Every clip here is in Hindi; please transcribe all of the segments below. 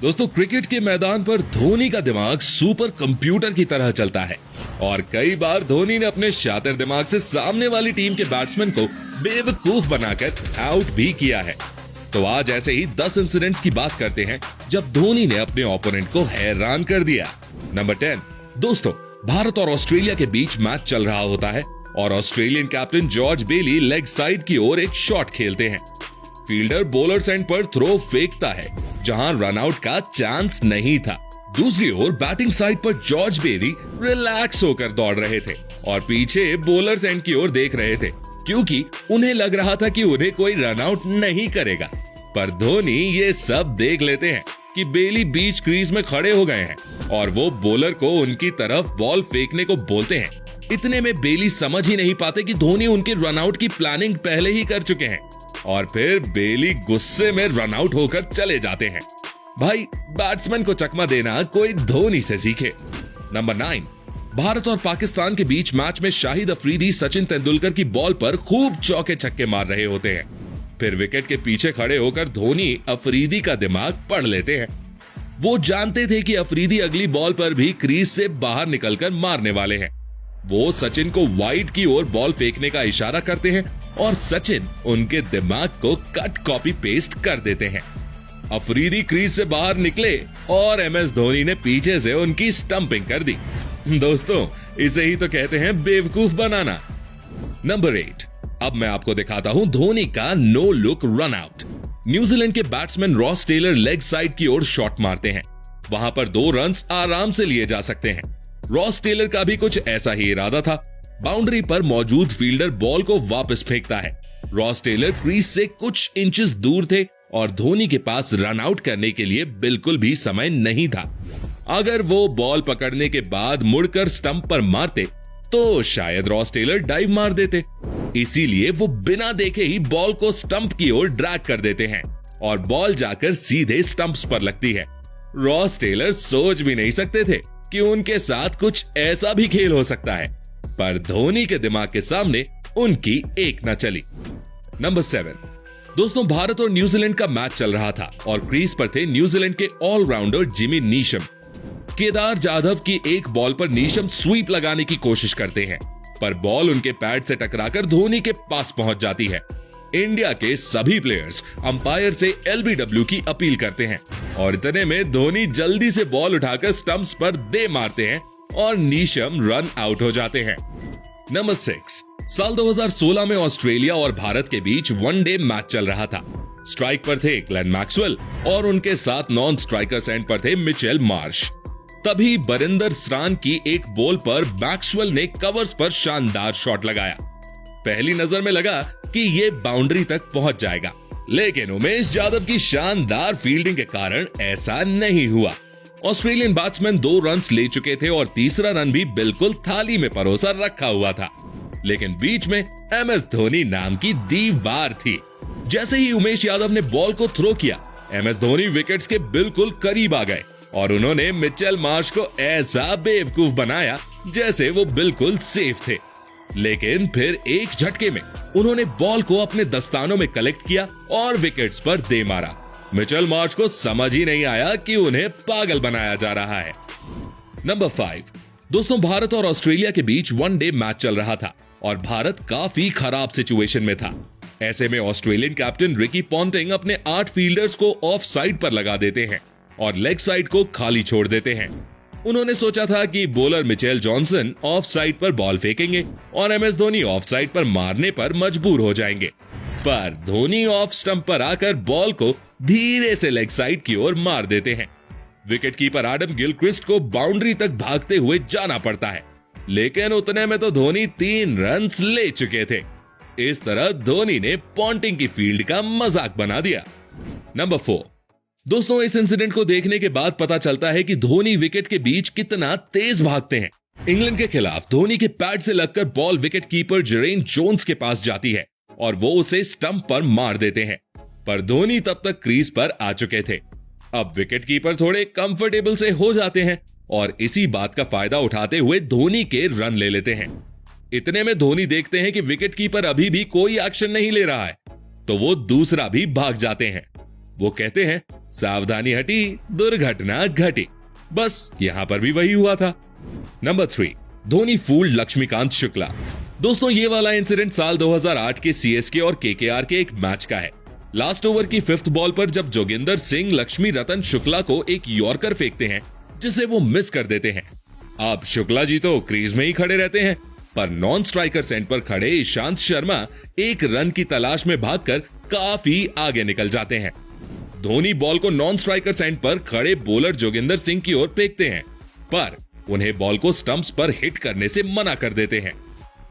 दोस्तों, क्रिकेट के मैदान पर धोनी का दिमाग सुपर कंप्यूटर की तरह चलता है और कई बार धोनी ने अपने शातिर दिमाग से सामने वाली टीम के बैट्समैन को बेवकूफ बनाकर आउट भी किया है। तो आज ऐसे ही 10 इंसिडेंट्स की बात करते हैं जब धोनी ने अपने ओपोनेंट को हैरान कर दिया। नंबर 10। दोस्तों, भारत और ऑस्ट्रेलिया के बीच मैच चल रहा होता है और ऑस्ट्रेलियन कैप्टन जॉर्ज बेली लेग साइड की ओर एक शॉट खेलते हैं। फील्डर बॉलर एंड पर थ्रो फेंकता है जहां रनआउट का चांस नहीं था। दूसरी ओर बैटिंग साइड पर जॉर्ज बेली रिलैक्स होकर दौड़ रहे थे और पीछे बॉलर एंड की ओर देख रहे थे क्योंकि उन्हें लग रहा था कि उन्हें कोई रनआउट नहीं करेगा। पर धोनी ये सब देख लेते हैं कि बेली बीच क्रीज में खड़े हो गए हैं और वो बॉलर को उनकी तरफ बॉल फेंकने को बोलते हैं। इतने में बेली समझ ही नहीं पाते कि धोनी उनके रनआउट की प्लानिंग पहले ही कर चुके हैं और फिर बेली गुस्से में रनआउट होकर चले जाते हैं। भाई, बैट्समैन को चकमा देना कोई धोनी से सीखे। नंबर 9। भारत और पाकिस्तान के बीच मैच में शाहिद अफरीदी सचिन तेंदुलकर की बॉल पर खूब चौके छक्के मार रहे होते हैं। फिर विकेट के पीछे खड़े होकर धोनी अफरीदी का दिमाग पढ़ लेते हैं। वो जानते थे कि अफरीदी अगली बॉल पर भी क्रीज से बाहर निकलकर मारने वाले हैं। वो सचिन को वाइड की ओर बॉल फेंकने का इशारा करते हैं और सचिन उनके दिमाग को कट कॉपी पेस्ट कर देते हैं। अफरीदी क्रीज से बाहर निकले और एमएस धोनी ने पीछे से उनकी स्टंपिंग कर दी। दोस्तों, इसे ही तो कहते हैं बेवकूफ बनाना। नंबर 8। अब मैं आपको दिखाता हूं धोनी का no look run out. New Zealand के batsman Ross Taylor leg side की ओर शॉट मारते हैं। वहां पर 2 रन्स आराम से लिए जा सकते हैं। रॉस टेलर का भी कुछ ऐसा ही इरादा था। बाउंड्री पर मौजूद फील्डर बॉल को वापस फेंकता है। रॉस टेलर क्रीज से कुछ इंचेस दूर थे और धोनी के पास रन आउट करने के लिए बिल्कुल भी समय नहीं था। अगर वो बॉल पकड़ने के बाद मुड़कर स्टंप पर मारते तो शायद रॉस टेलर डाइव मार देते। इसीलिए वो बिना देखे ही बॉल को स्टंप की ओर ड्रैग कर देते हैं और बॉल जाकर सीधे स्टंप्स पर लगती है। रॉस टेलर सोच भी नहीं सकते थे कि उनके साथ कुछ ऐसा भी खेल हो सकता है, पर धोनी के दिमाग के सामने उनकी एक न चली। नंबर 7। दोस्तों, भारत और न्यूजीलैंड का मैच चल रहा था और क्रीज पर थे न्यूजीलैंड के all rounder Jimmy Neesham. Kedar Jadhav की एक बॉल पर नीशम स्वीप लगाने की कोशिश करते हैं, पर बॉल उनके पैड से टकराकर धोनी के पास पहुंच जाती है। इंडिया के सभी प्लेयर्स अंपायर से एलबीडब्ल्यू की अपील करते हैं और इतने में धोनी जल्दी से बॉल उठाकर स्टंप्स पर दे मारते हैं और नीशम रन आउट हो जाते हैं। नंबर 6। साल 2016 में ऑस्ट्रेलिया और भारत के बीच वनडे मैच चल रहा था। स्ट्राइक पर थे ग्लेन मैक्सवेल और उनके साथ नॉन स्ट्राइकर्स एंड पर थे मिचेल मार्श। तभी बरिंदर सरान की एक बॉल पर मैक्सवेल ने कवर्स पर शानदार शॉट लगाया। पहली नजर में लगा कि ये बाउंड्री तक पहुंच जाएगा, लेकिन उमेश यादव की शानदार फील्डिंग के कारण ऐसा नहीं हुआ। ऑस्ट्रेलियन बैट्समैन 2 रन्स ले चुके थे और तीसरा रन भी बिल्कुल थाली में परोसा रखा हुआ था, लेकिन बीच में एमएस धोनी नाम की दीवार थी। जैसे ही उमेश यादव ने बॉल को थ्रो किया, एमएस धोनी विकेट्स के बिल्कुल करीब आ गए और उन्होंने मिचेल मार्श को ऐसा बेवकूफ बनाया जैसे वो बिल्कुल सेफ थे। लेकिन फिर एक झटके में उन्होंने बॉल को अपने दस्तानों में कलेक्ट किया और विकेट्स पर दे मारा। मिचेल मार्श को समझ ही नहीं आया कि उन्हें पागल बनाया जा रहा है। नंबर 5। दोस्तों, भारत और ऑस्ट्रेलिया के बीच वनडे मैच चल रहा था और भारत काफी खराब सिचुएशन में था। ऐसे में ऑस्ट्रेलियन कैप्टन रिकी पॉन्टिंग अपने 8 फील्डर्स को ऑफ साइड पर लगा देते हैं और लेग साइड को खाली छोड़ देते हैं। उन्होंने सोचा था कि bowler Mitchell Johnson of side पर बॉल फेंकेंगे और एमएस धोनी ऑफ साइड पर मारने पर मजबूर हो जाएंगे, पर धोनी ऑफ स्टंप पर आकर बॉल को धीरे से लेग साइड की ओर मार देते हैं। विकेट कीपर एडम गिलक्रिस्ट को बाउंड्री तक भागते हुए जाना पड़ता है, लेकिन उतने में तो धोनी 3 रन्स ले चुके थे। इस तरह धोनी ने पॉन्टिंग की फील्ड का मजाक बना दिया। नंबर 4। दोस्तों, इस इंसिडेंट को देखने के बाद पता चलता है कि धोनी विकेट के बीच कितना तेज भागते हैं। इंग्लैंड के खिलाफ धोनी के पैड से लगकर ball wicket keeper Jerin Jones के पास जाती है और वो उसे स्टंप पर मार देते हैं, पर धोनी तब तक क्रीज पर आ चुके थे। अब विकेट कीपर थोड़े कंफर्टेबल से हो जाते हैं और इसी बात का फायदा उठाते हुए धोनी के रन ले लेते हैं। इतने में धोनी देखते हैं कि विकेट कीपर अभी भी कोई एक्शन नहीं ले रहा है, तो वो दूसरा भी भाग जाते हैं। वो कहते हैं सावधानी हटी दुर्घटना घटी। बस यहां पर भी वही हुआ था। Number 3, Dhoni fooled Laxmikant Shukla. दोस्तों ये वाला इंसिडेंट साल 2008 के सीएसके और केकेआर के एक मैच का है। लास्ट ओवर की 5th बॉल पर जब जोगिंदर सिंह लक्ष्मी रतन शुक्ला को एक यॉर्कर फेंकते हैं जिसे वो मिस कर देते हैं। अब शुक्ला जी तो क्रीज में ही खड़े रहते हैं, पर नॉन स्ट्राइकर सेंट पर खड़े ईशांत शर्मा एक रन की तलाश में भागकर काफी आगे निकल जाते हैं। धोनी बॉल को नॉन स्ट्राइकर सेंट पर खड़े बॉलर जोगिंदर सिंह की ओर फेंकते हैं, पर उन्हें बॉल को स्टंप्स पर हिट करने से मना कर देते हैं।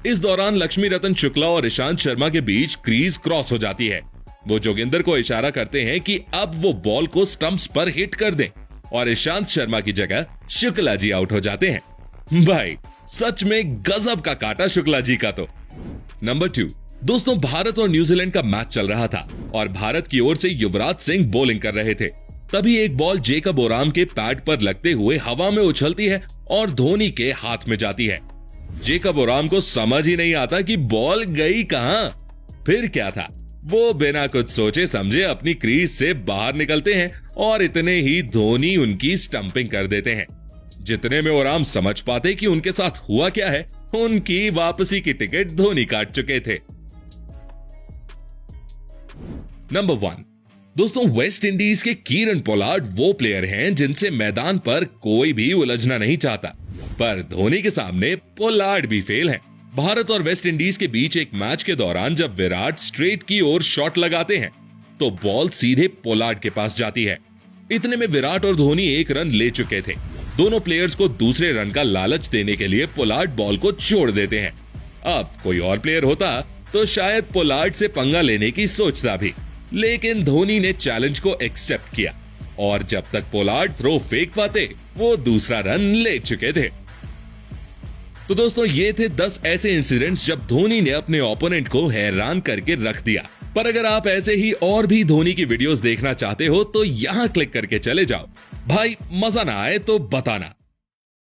इस दौरान लक्ष्मी रतन शुक्ला और ईशांत शर्मा के बीच क्रीज क्रॉस हो जाती है। वो जोगिंदर को इशारा करते हैं कि अब वो बॉल को स्टंप्स पर हिट कर दें और ईशांत शर्मा की जगह शुक्ला जी आउट हो जाते हैं। भाई सच में गजब का काटा शुक्ला जी का तो। नंबर 2, दोस्तों भारत और न्यूजीलैंड का मैच चल रहा था और भारत की ओर से युवराज सिंह बॉलिंग कर रहे थे। तभी एक बॉल जेकब ओराम के पैड पर लगते हुए हवा में उछलती है और धोनी के हाथ में जाती है। जेकब ओराम को समझ ही नहीं आता कि बॉल गई कहां। फिर क्या था, वो बिना कुछ सोचे समझे अपनी क्रीज से बाहर निकलते हैं और इतने ही धोनी उनकी स्टंपिंग कर देते हैं। जितने में ओराम समझ पाते कि उनके साथ हुआ क्या है, उनकी वापसी की टिकट धोनी काट चुके थे। नंबर 1, दोस्तों वेस्ट इंडीज के कीरन पोलार्ड वो प्लेयर हैं जिनसे मैदान पर कोई भी उलझना नहीं चाहता, पर धोनी के सामने पोलार्ड भी फेल हैं। भारत और वेस्ट इंडीज के बीच एक मैच के दौरान जब विराट स्ट्रेट की ओर शॉट लगाते हैं तो बॉल सीधे पोलार्ड के पास जाती है। इतने में विराट और धोनी एक रन ले चुके थे। दोनों प्लेयर्स को दूसरे रन का लालच देने के लिए पोलार्ड बॉल को छोड़ देते हैं। अब कोई और प्लेयर होता तो शायद पोलार्ड से पंगा लेने की सोचता भी, लेकिन धोनी ने चैलेंज को एक्सेप्ट किया और जब तक पोलार्ड थ्रो फेंक पाते वो दूसरा रन ले चुके थे। तो दोस्तों ये थे 10 ऐसे इंसिडेंट्स जब धोनी ने अपने ओपोनेंट को हैरान करके रख दिया। पर अगर आप ऐसे ही और भी धोनी की वीडियोस देखना चाहते हो तो यहां क्लिक करके चले जाओ। भाई मजा ना आए तो बताना।